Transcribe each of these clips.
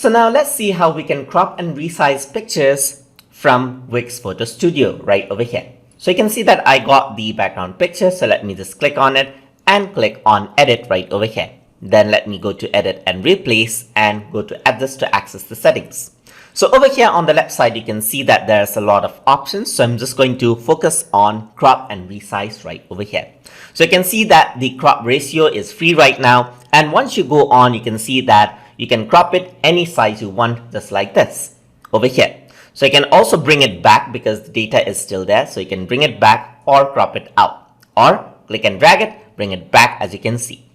So now let's see how we can crop and resize pictures from Wix Photo Studio right over here. So you can see that I got the background picture. So let me just click on it and click on edit right over here. Then let me go to edit and replace and go to adjust to access the settings. So over here on the left side, you can see that there's a lot of options. So I'm just going to focus on crop and resize right over here. So you can see that the crop ratio is free right now. And once you go on, you can see that you can crop it any size you want, just like this over here. So you can also bring it back because the data is still there. So you can bring it back or crop it out, or click and drag it, bring it back, as you can see.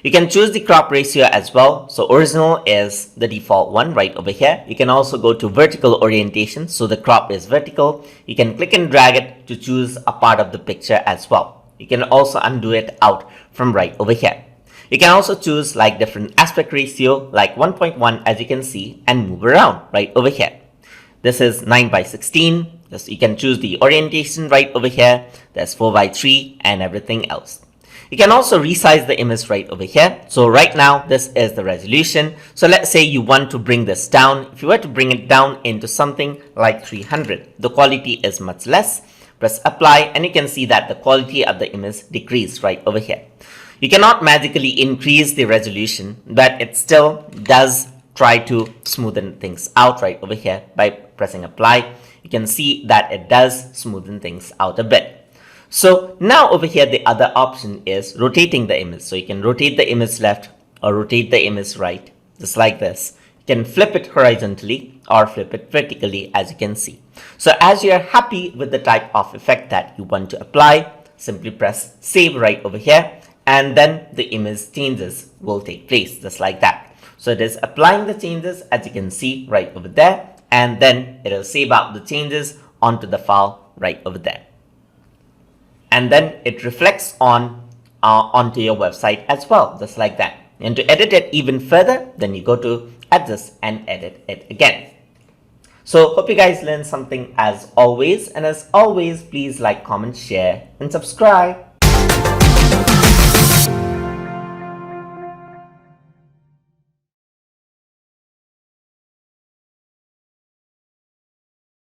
You can choose the crop ratio as well. So original is the default one right over here. You can also go to vertical orientation. So the crop is vertical. You can click and drag it to choose a part of the picture as well. You can also undo it out from right over here. You can also choose like different aspect ratio like 1.1, as you can see, and move around right over here. This is 9:16. Just you can choose the orientation right over here. There's 4:3 and everything else. You can also resize the image right over here. So right now, this is the resolution. So let's say you want to bring this down. If you were to bring it down into something like 300, the quality is much less. Press apply and you can see that the quality of the image decreased right over here. You cannot magically increase the resolution, but it still does try to smoothen things out right over here by pressing apply. You can see that it does smoothen things out a bit. So now over here, the other option is rotating the image. So you can rotate the image left or rotate the image right, just like this. You can flip it horizontally or flip it vertically, as you can see. So as you are happy with the type of effect that you want to apply, simply press save right over here, and then the image changes will take place just like that. So it is applying the changes, as you can see right over there, and then it will save out the changes onto the file right over there. And then it reflects onto your website as well, just like that. And to edit it even further, then you go to adjust and edit it again. So hope you guys learned something as always. And as always, please like, comment, share, and subscribe.